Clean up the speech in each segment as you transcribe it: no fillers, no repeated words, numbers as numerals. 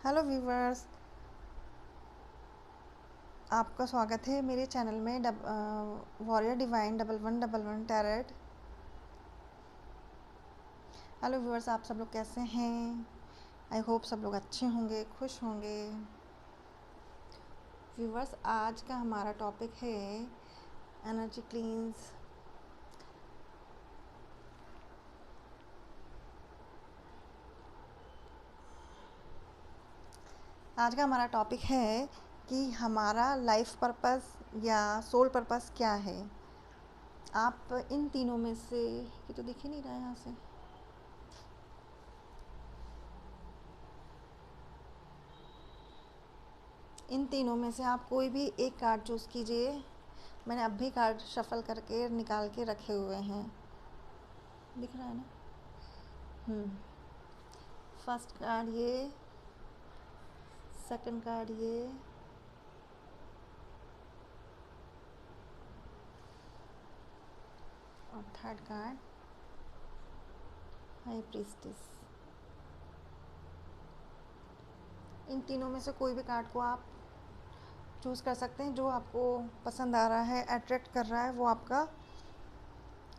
Hello viewers, आपका स्वागत है मेरे चैनल में warrior divine 1111 tarot. Hello viewers, आप सब लोग कैसे हैं? आई होप सब लोग अच्छे होंगे, खुश होंगे। व्यूवर्स, आज का हमारा टॉपिक है एनर्जी क्लींस। आज का हमारा टॉपिक है कि हमारा लाइफ पर्पस या सोल पर्पस क्या है। आप इन तीनों में से, ये तो दिख ही नहीं रहा है यहाँ से, इन तीनों में से आप कोई भी एक कार्ड चूज़ कीजिए। मैंने अब भी कार्ड शफल करके निकाल के रखे हुए हैं, दिख रहा है ना। फर्स्ट कार्ड ये, सेकंड कार्ड ये, और थर्ड कार्ड हाई प्रीस्टेस। इन तीनों में से कोई भी कार्ड को आप चूज़ कर सकते हैं। जो आपको पसंद आ रहा है, अट्रैक्ट कर रहा है, वो आपका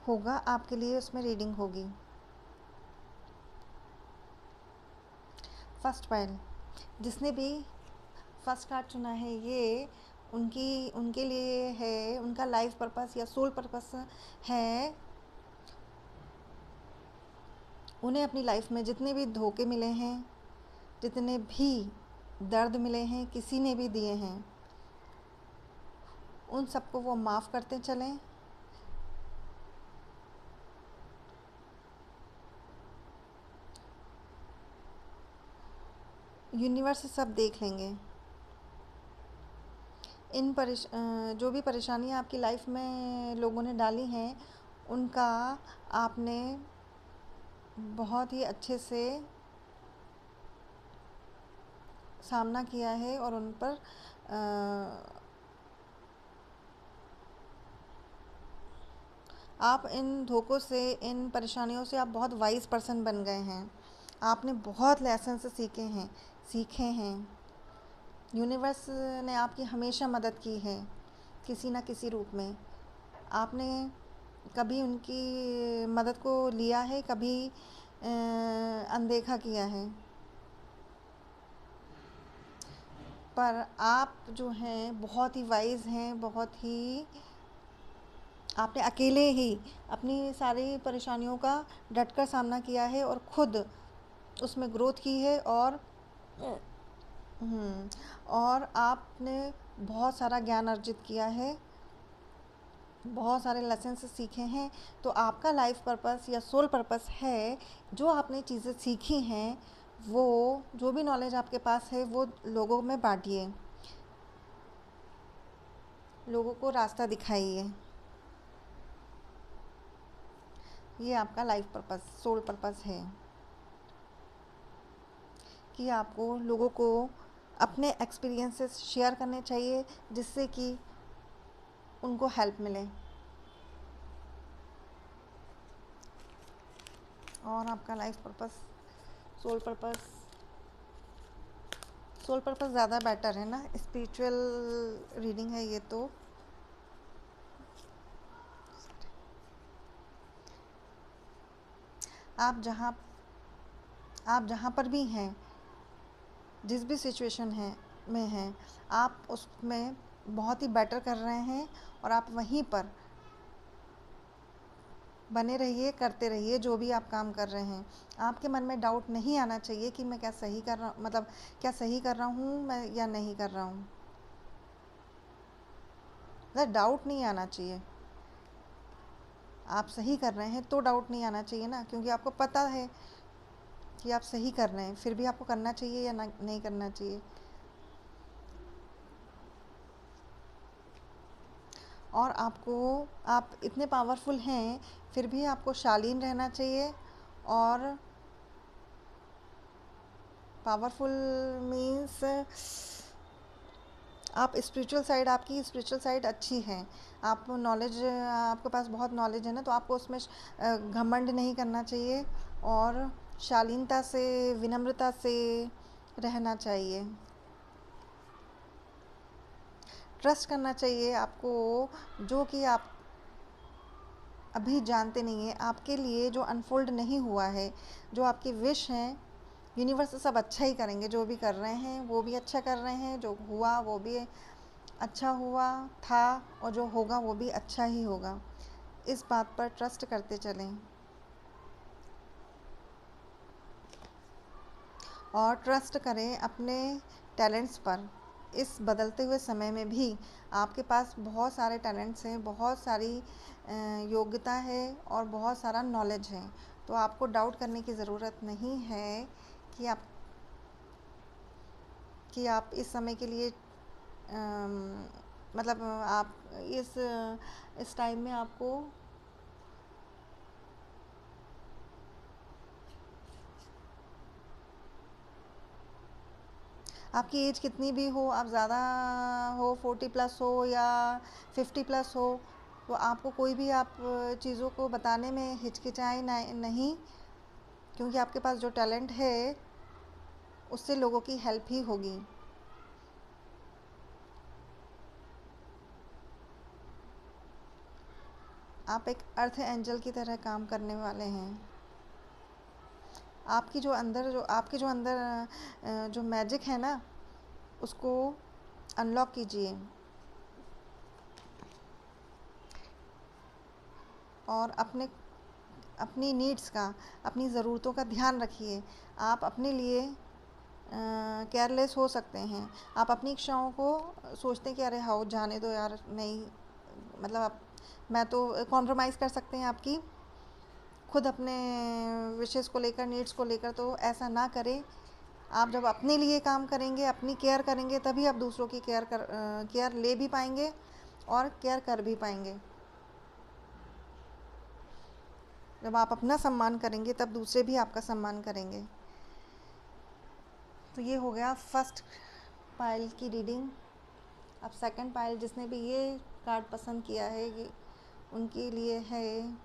होगा, आपके लिए उसमें रीडिंग होगी। फर्स्ट पाइल, जिसने भी फर्स्ट कार्ड चुना है, ये उनके लिए है, उनका लाइफ पर्पस या सोल पर्पस है। उन्हें अपनी लाइफ में जितने भी धोखे मिले हैं, जितने भी दर्द मिले हैं, किसी ने भी दिए हैं, उन सबको वो माफ़ करते चलें। यूनिवर्स सब देख लेंगे। जो भी परेशानियाँ आपकी लाइफ में लोगों ने डाली हैं, उनका आपने बहुत ही अच्छे से सामना किया है और उन पर आप इन धोखों से, इन परेशानियों से आप बहुत वाइज पर्सन बन गए हैं। आपने बहुत लेसन सीखे हैं। यूनिवर्स ने आपकी हमेशा मदद की है, किसी ना किसी रूप में। आपने कभी उनकी मदद को लिया है, कभी अनदेखा किया है। पर आप जो हैं बहुत ही वाइज हैं, बहुत ही आपने अकेले ही अपनी सारी परेशानियों का डटकर सामना किया है और खुद उसमें ग्रोथ की है। और आपने बहुत सारा ज्ञान अर्जित किया है, बहुत सारे लेसन सीखे हैं। तो आपका लाइफ पर्पस या सोल पर्पस है, जो आपने चीज़ें सीखी हैं, वो जो भी नॉलेज आपके पास है, वो लोगों में बांटिए, लोगों को रास्ता दिखाइए। ये आपका लाइफ पर्पस, सोल पर्पस है कि आपको लोगों को अपने एक्सपीरियंसेस शेयर करने चाहिए, जिससे कि उनको हेल्प मिले। और आपका life purpose, soul purpose, soul purpose ज़्यादा बेटर है ना, स्पिरिचुअल रीडिंग है ये। तो आप जहाँ पर भी हैं, जिस भी सिचुएशन में हैं, आप उसमें बहुत ही बेटर कर रहे हैं और आप वहीं पर बने रहिए, करते रहिए जो भी आप काम कर रहे हैं। आपके मन में डाउट नहीं आना चाहिए कि मैं क्या सही कर रहा, मतलब क्या सही कर रहा हूँ मैं या नहीं कर रहा हूँ। डाउट नहीं आना चाहिए। आप सही कर रहे हैं तो डाउट नहीं आना चाहिए ना, क्योंकि आपको पता है कि आप सही कर रहे हैं, फिर भी आपको करना चाहिए या नहीं करना चाहिए। और आप इतने पावरफुल हैं, फिर भी आपको शालीन रहना चाहिए। और पावरफुल मीन्स आप आपकी स्पिरिचुअल साइड अच्छी है। आप नॉलेज, आपके पास बहुत नॉलेज है ना, तो आपको उसमें घमंड नहीं करना चाहिए और शालीनता से, विनम्रता से रहना चाहिए। ट्रस्ट करना चाहिए आपको, जो कि आप अभी जानते नहीं हैं, आपके लिए जो अनफोल्ड नहीं हुआ है, जो आपकी विश हैं, यूनिवर्स सब अच्छा ही करेंगे। जो भी कर रहे हैं वो भी अच्छा कर रहे हैं, जो हुआ वो भी अच्छा हुआ था, और जो होगा वो भी अच्छा ही होगा। इस बात पर ट्रस्ट करते चलें और ट्रस्ट करें अपने टैलेंट्स पर। इस बदलते हुए समय में भी आपके पास बहुत सारे टैलेंट्स हैं, बहुत सारी योग्यता है और बहुत सारा नॉलेज है। तो आपको डाउट करने की ज़रूरत नहीं है कि आप इस समय के लिए मतलब आप इस टाइम में आपको आपकी एज कितनी भी हो, आप ज़्यादा हो, 40+ हो या 50+ हो, तो आपको कोई भी आप चीज़ों को बताने में हिचकिचाए नहीं, क्योंकि आपके पास जो टैलेंट है उससे लोगों की हेल्प ही होगी। आप एक अर्थ एंजल की तरह काम करने वाले हैं। आपके जो अंदर जो मैजिक है ना, उसको अनलॉक कीजिए और अपनी नीड्स का, अपनी ज़रूरतों का ध्यान रखिए। आप अपने लिए केयरलेस हो सकते हैं। आप अपनी इच्छाओं को सोचते हैं कि अरे हाँ जाने दो यार, नहीं, मतलब आप, मैं तो कॉम्प्रोमाइज़ कर सकते हैं आपकी खुद अपने विशेस को लेकर, नीड्स को लेकर। तो ऐसा ना करें। आप जब अपने लिए काम करेंगे, अपनी केयर करेंगे, तभी आप दूसरों की केयर ले भी पाएंगे और केयर कर भी पाएंगे। जब आप अपना सम्मान करेंगे तब दूसरे भी आपका सम्मान करेंगे। तो ये हो गया फर्स्ट पाइल की रीडिंग। अब सेकंड पाइल, जिसने भी ये कार्ड पसंद किया है, ये उनके लिए है।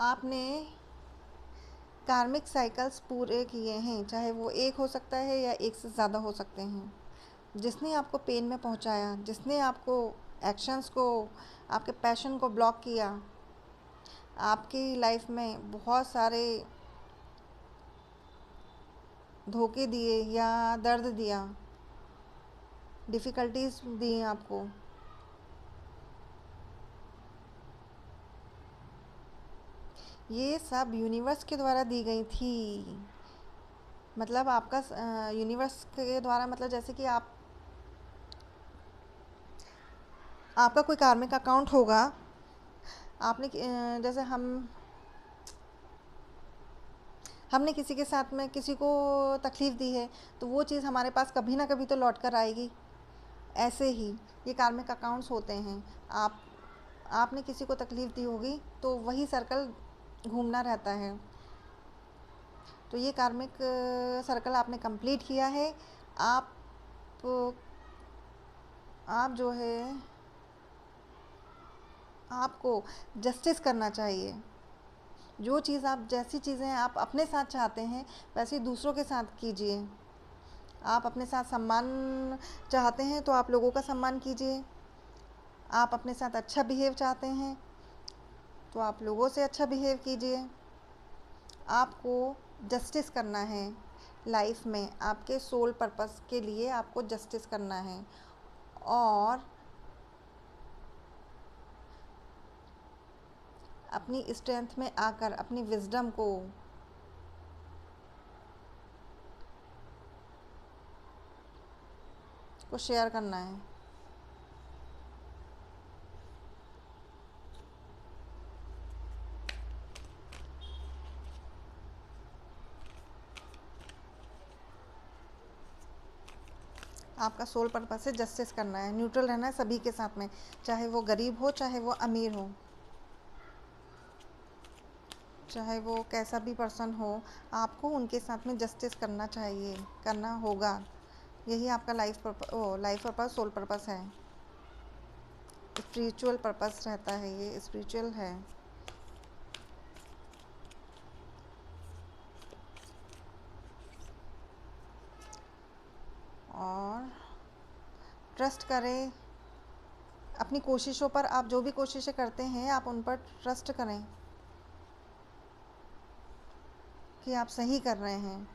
आपने कार्मिक साइकिल्स पूरे किए हैं, चाहे वो एक हो सकता है या एक से ज़्यादा हो सकते हैं। जिसने आपको पेन में पहुंचाया, जिसने आपको एक्शंस को, आपके पैशन को ब्लॉक किया, आपकी लाइफ में बहुत सारे धोखे दिए या दर्द दिया, डिफ़िकल्टीज दी आपको, ये सब यूनिवर्स के द्वारा दी गई थी। मतलब आपका यूनिवर्स के द्वारा, मतलब जैसे कि आपका कोई कार्मिक अकाउंट होगा। आपने जैसे हमने किसी के साथ में किसी को तकलीफ़ दी है, तो वो चीज़ हमारे पास कभी ना कभी तो लौट कर आएगी। ऐसे ही ये कार्मिक अकाउंट्स होते हैं। आपने किसी को तकलीफ़ दी होगी तो वही सर्कल घूमना रहता है। तो ये कार्मिक सर्कल आपने कंप्लीट किया है। आप जो है, आपको जस्टिस करना चाहिए। जो चीज़ आप, जैसी चीज़ें आप अपने साथ चाहते हैं, वैसे दूसरों के साथ कीजिए। आप अपने साथ सम्मान चाहते हैं तो आप लोगों का सम्मान कीजिए। आप अपने साथ अच्छा बिहेव चाहते हैं तो आप लोगों से अच्छा बिहेव कीजिए। आपको जस्टिस करना है लाइफ में, आपके सोल पर्पस के लिए आपको जस्टिस करना है। और अपनी स्ट्रेंथ में आकर अपनी विजडम को शेयर करना है। आपका सोल पर्पस है जस्टिस करना है, न्यूट्रल रहना है सभी के साथ में, चाहे वो गरीब हो, चाहे वो अमीर हो, चाहे वो कैसा भी पर्सन हो। आपको उनके साथ में जस्टिस करना चाहिए, करना होगा। यही आपका लाइफ पर्पस, सोल पर्पस है। स्पिरिचुअल पर्पस रहता है, ये स्पिरिचुअल है। और ट्रस्ट करें अपनी कोशिशों पर। आप जो भी कोशिशें करते हैं आप उन पर ट्रस्ट करें कि आप सही कर रहे हैं।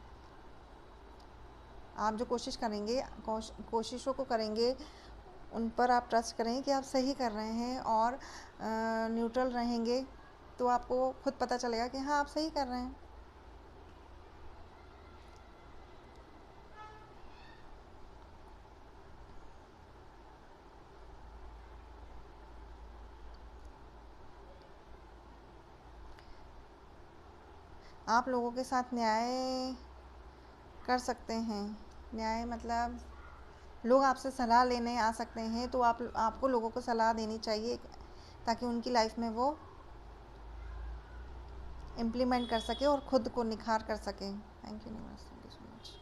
आप जो कोशिश करेंगे, कोशिशों को करेंगे, उन पर आप ट्रस्ट करें कि आप सही कर रहे हैं और न्यूट्रल रहेंगे तो आपको खुद पता चलेगा कि हाँ आप सही कर रहे हैं। आप लोगों के साथ न्याय कर सकते हैं। न्याय मतलब लोग आपसे सलाह लेने आ सकते हैं तो आपको लोगों को सलाह देनी चाहिए ताकि उनकी लाइफ में वो इम्प्लीमेंट कर सके और ख़ुद को निखार कर सके। Thank you universe, thank you so much.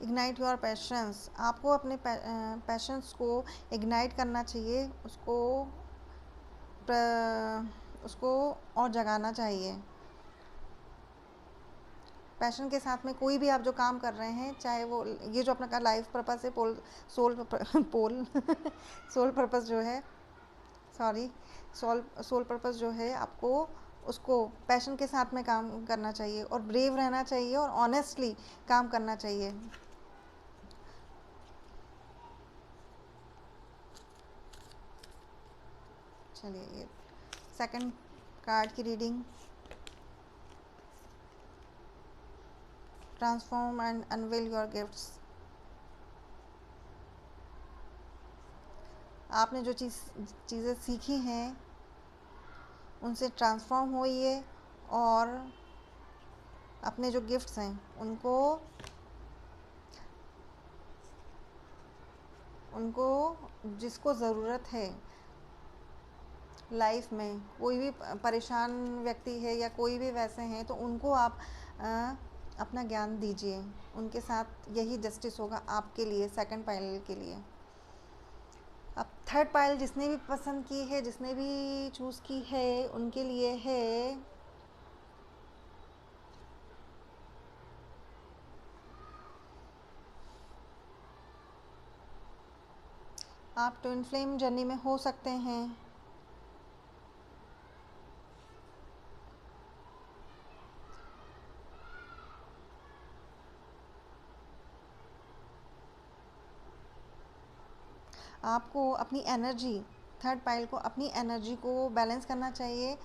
Ignite your passions. आपको अपने पैशंस को इग्नाइट करना चाहिए, उसको और जगाना चाहिए। पैशन के साथ में कोई भी आप जो काम कर रहे हैं, चाहे वो ये जो अपना लाइफ पर्पस है, सोल पर्पस जो है, सोल पर्पस जो है, आपको उसको पैशन के साथ में काम करना चाहिए और ब्रेव रहना चाहिए और ऑनेस्टली काम करना चाहिए। चलिए सेकंड कार्ड की reading. Transform and unveil your gifts. आपने जो चीज़ें सीखी हैं उनसे ट्रांसफॉर्म होइए और अपने जो गिफ्ट्स हैं उनको जिसको ज़रूरत है लाइफ में, कोई भी परेशान व्यक्ति है या कोई भी वैसे हैं तो उनको आप अपना ज्ञान दीजिए। उनके साथ यही जस्टिस होगा आपके लिए, सेकंड पाइल के लिए। अब थर्ड पाइल जिसने भी पसंद की है, जिसने भी चूज़ की है, उनके लिए है आप ट्विन फ्लेम जर्नी में हो सकते हैं। आपको अपनी एनर्जी, थर्ड पाइल को अपनी एनर्जी को बैलेंस करना चाहिए।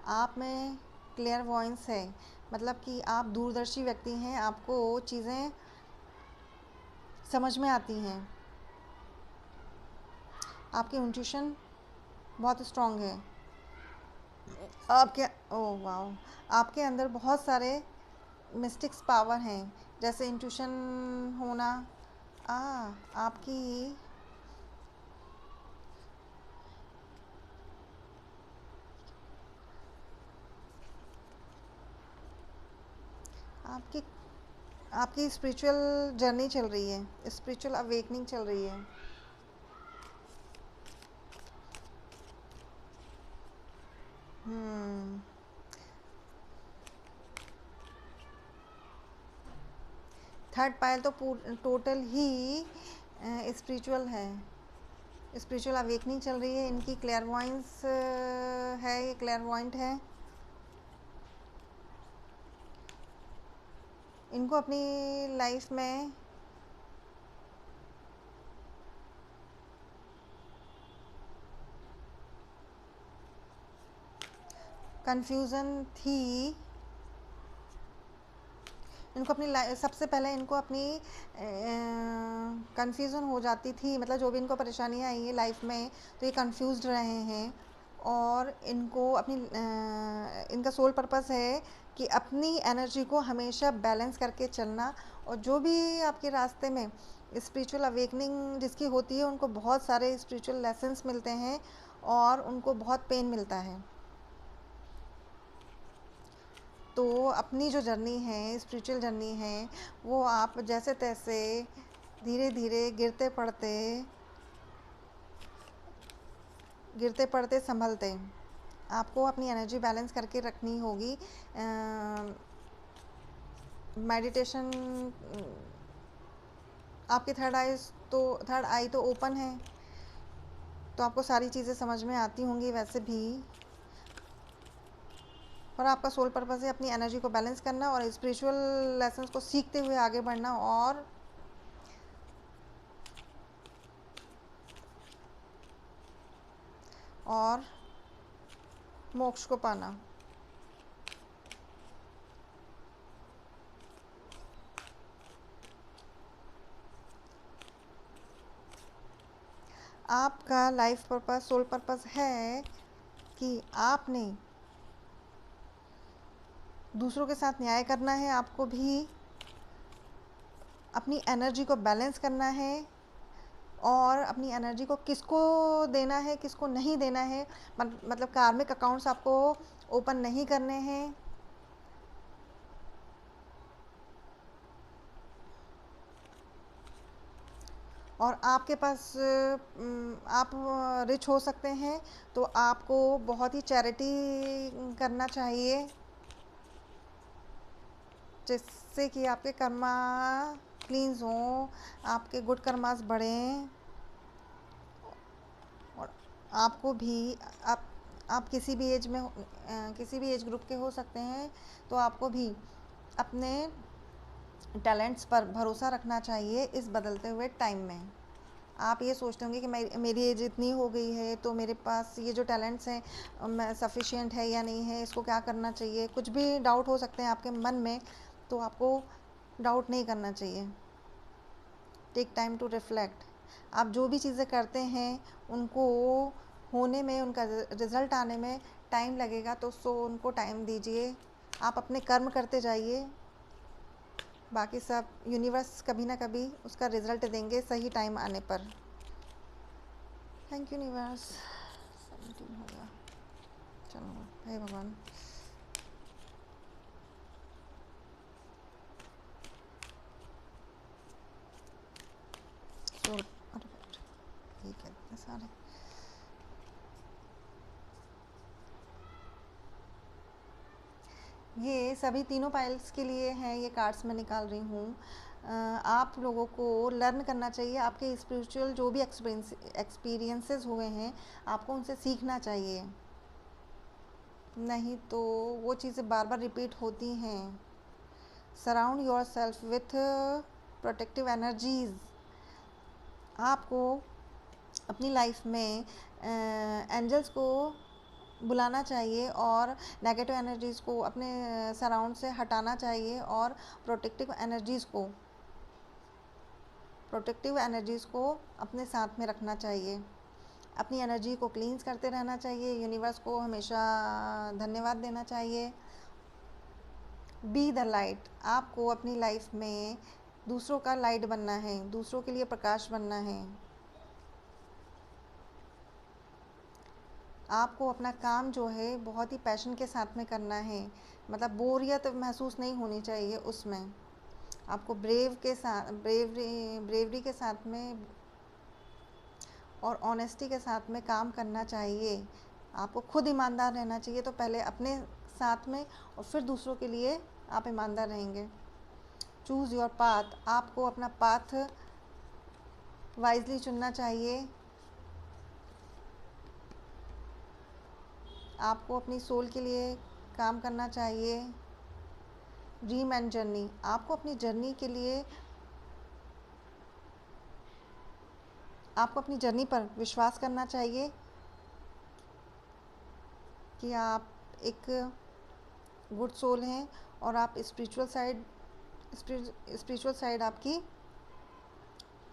आप में क्लियर वॉइस है, मतलब कि आप दूरदर्शी व्यक्ति हैं, आपको चीज़ें समझ में आती हैं। आपकी इंट्यूशन बहुत स्ट्रॉन्ग है। ओह वाओ, आपके अंदर बहुत सारे मिस्टिक्स पावर हैं, जैसे इंट्यूशन होना। आपकी आपकी आपकी स्पिरिचुअल जर्नी चल रही है, स्पिरिचुअल अवेकनिंग चल रही है। थर्ड पाइल तो टोटल ही स्पिरिचुअल है, स्पिरिचुअल अवेकनिंग चल रही है। इनकी क्लेयरवॉइंस है, ये क्लेयरवॉइंट है। इनको अपनी लाइफ में कंफ्यूजन थी। इनको अपनी सबसे पहले इनको अपनी कंफ्यूजन हो जाती थी, मतलब जो भी इनको परेशानियाँ आई हैं लाइफ में तो ये कंफ्यूज्ड रहे हैं। और इनको अपनी इनका सोल पर्पस है कि अपनी एनर्जी को हमेशा बैलेंस करके चलना। और जो भी आपके रास्ते में स्पिरिचुअल अवेकनिंग जिसकी होती है उनको बहुत सारे स्पिरिचुअल लेसन्स मिलते हैं और उनको बहुत पेन मिलता है। तो अपनी जो जर्नी है, स्पिरिचुअल जर्नी है, वो आप जैसे तैसे धीरे धीरे गिरते पड़ते संभलते आपको अपनी एनर्जी बैलेंस करके रखनी होगी। मेडिटेशन, आपकी थर्ड आई तो ओपन है, तो आपको सारी चीज़ें समझ में आती होंगी वैसे भी। और आपका सोल पर्पस है अपनी एनर्जी को बैलेंस करना और स्पिरिचुअल लेसन्स को सीखते हुए आगे बढ़ना और मोक्ष को पाना। आपका लाइफ पर्पस, सोल पर्पस है कि आपने दूसरों के साथ न्याय करना है, आपको भी अपनी एनर्जी को बैलेंस करना है और अपनी एनर्जी को किसको देना है, किसको नहीं देना है, मतलब कार्मिक अकाउंट्स आपको ओपन नहीं करने हैं। और आपके पास आप रिच हो सकते हैं, तो आपको बहुत ही चैरिटी करना चाहिए, जिससे कि आपके कर्मा क्लींस हों, आपके गुड कर्मास बढ़ें। और आपको भी आप किसी भी एज में किसी भी एज ग्रुप के हो सकते हैं, तो आपको भी अपने टैलेंट्स पर भरोसा रखना चाहिए इस बदलते हुए टाइम में। आप ये सोचते होंगे कि मेरी एज इतनी हो गई है, तो मेरे पास ये जो टैलेंट्स हैं मैं सफिशिएंट है या नहीं है, इसको क्या करना चाहिए, कुछ भी डाउट हो सकते हैं आपके मन में, तो आपको डाउट नहीं करना चाहिए। Take time to reflect. आप जो भी चीज़ें करते हैं उनको होने में, उनका रिज़ल्ट आने में टाइम लगेगा, तो उनको टाइम दीजिए। आप अपने कर्म करते जाइए, बाकी सब यूनिवर्स कभी ना कभी उसका रिज़ल्ट देंगे सही टाइम आने पर। Thank you universe. 17 हो गया, चलो हे भगवान। ठीक है, इतने सारे। ये सभी तीनों पाइल्स के लिए हैं, ये कार्ड्स मैं निकाल रही हूँ। आप लोगों को लर्न करना चाहिए, आपके स्पिरिचुअल जो भी एक्सपीरियंसेस हुए हैं, आपको उनसे सीखना चाहिए, नहीं तो वो चीज़ें बार बार रिपीट होती हैं। Surround your self with protective energies. आपको अपनी लाइफ में एंजल्स को बुलाना चाहिए और नेगेटिव एनर्जीज़ को अपने सराउंड से हटाना चाहिए और प्रोटेक्टिव एनर्जीज़ को अपने साथ में रखना चाहिए। अपनी एनर्जी को क्लींस करते रहना चाहिए, यूनिवर्स को हमेशा धन्यवाद देना चाहिए। Be the light. आपको अपनी लाइफ में दूसरों का लाइट बनना है, दूसरों के लिए प्रकाश बनना है। आपको अपना काम जो है बहुत ही पैशन के साथ में करना है, मतलब बोरियत महसूस नहीं होनी चाहिए उसमें। आपको ब्रेवरी के साथ में और ऑनेस्टी के साथ में काम करना चाहिए। आपको खुद ईमानदार रहना चाहिए, तो पहले अपने साथ में और फिर दूसरों के लिए आप ईमानदार रहेंगे। Choose your path. आपको अपना पाथ वाइजली चुनना चाहिए। आपको अपनी सोल के लिए काम करना चाहिए। Dream and journey. आपको अपनी जर्नी के लिए, आपको अपनी जर्नी पर विश्वास करना चाहिए कि आप एक गुड सोल हैं और आप स्पिरिचुअल साइड आपकी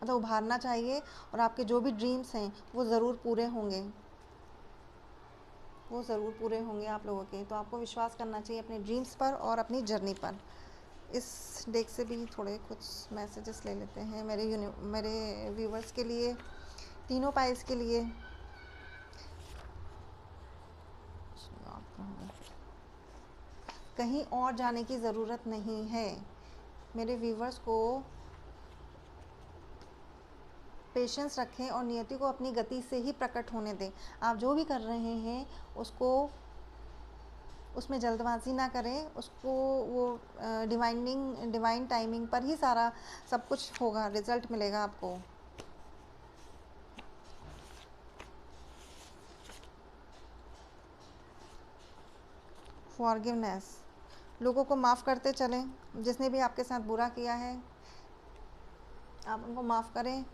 मतलब उभारना चाहिए, और आपके जो भी ड्रीम्स हैं वो ज़रूर पूरे होंगे, आप लोगों के। तो आपको विश्वास करना चाहिए अपने ड्रीम्स पर और अपनी जर्नी पर। इस डेक से भी थोड़े कुछ मैसेजेस ले लेते हैं मेरे व्यूवर्स के लिए, तीनों पाइल्स के लिए। कहीं और जाने की ज़रूरत नहीं है। मेरे व्यूवर्स को पेशेंस रखें और नियति को अपनी गति से ही प्रकट होने दें। आप जो भी कर रहे हैं उसको, उसमें जल्दबाजी ना करें, उसको वो डिवाइन टाइमिंग पर ही सारा सब कुछ होगा, रिजल्ट मिलेगा आपको। फॉरगिवनेस, लोगों को माफ़ करते चलें। जिसने भी आपके साथ बुरा किया है आप उनको माफ़ करें।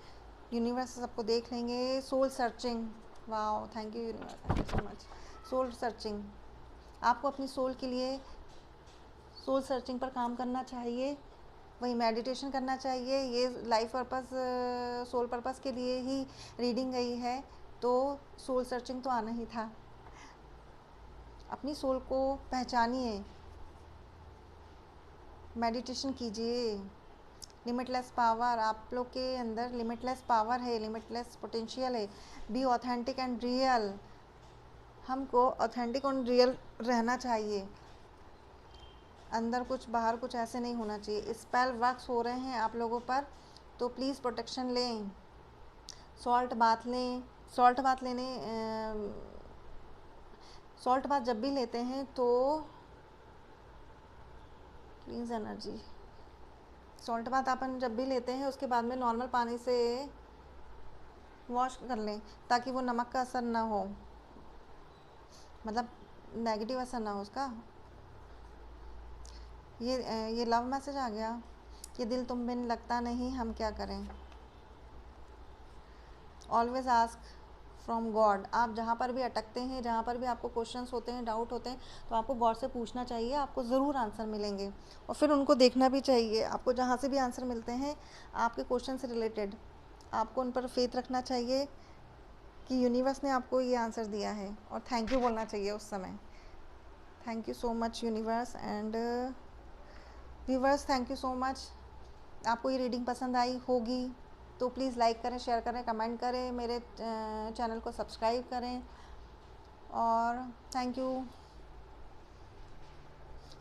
यूनिवर्स सबको देख लेंगे। Soul searching, wow, thank you universe, thank you so much. Soul searching, आपको अपनी सोल के लिए सोल सर्चिंग पर काम करना चाहिए, वही मेडिटेशन करना चाहिए। ये लाइफ पर्पस, सोल पर्पस के लिए ही रीडिंग गई है, तो सोल सर्चिंग तो आना ही था। अपनी सोल को पहचानिए, मेडिटेशन कीजिए। लिमिटलेस पावर, आप लोग के अंदर लिमिटलेस पावर है, लिमिटलेस पोटेंशियल है। बी ऑथेंटिक एंड रियल, हमको ऑथेंटिक और रियल रहना चाहिए। अंदर कुछ बाहर कुछ ऐसे नहीं होना चाहिए। स्पेल वर्क्स हो रहे हैं आप लोगों पर, तो प्लीज़ प्रोटेक्शन लें। सॉल्ट बाथ लें। सॉल्ट बाथ लेने सॉल्ट बाथ जब भी लेते हैं तो क्लींस एनर्जी। सॉल्ट बाथ अपन जब भी लेते हैं उसके बाद में नॉर्मल पानी से वॉश कर लें, ताकि वो नमक का असर ना हो, मतलब नेगेटिव असर ना हो उसका। ये लव मैसेज आ गया कि दिल तुम बिन लगता नहीं, हम क्या करें। Always ask from God. आप जहाँ पर भी अटकते हैं, जहाँ पर भी आपको क्वेश्चंस होते हैं, डाउट होते हैं, तो आपको गॉड से पूछना चाहिए, आपको ज़रूर आंसर मिलेंगे। और फिर उनको देखना भी चाहिए। आपको जहाँ से भी आंसर मिलते हैं आपके क्वेश्चन से रिलेटेड, आपको उन पर फेथ रखना चाहिए कि यूनिवर्स ने आपको ये आंसर दिया है, और थैंक यू बोलना चाहिए उस समय। Thank you so much universe and viewers, thank you so much. आपको ये रीडिंग पसंद आई होगी तो प्लीज़ लाइक करें, शेयर करें, कमेंट करें, मेरे चैनल को सब्सक्राइब करें, और थैंक यू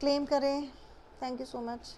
क्लेम करें। Thank you so much.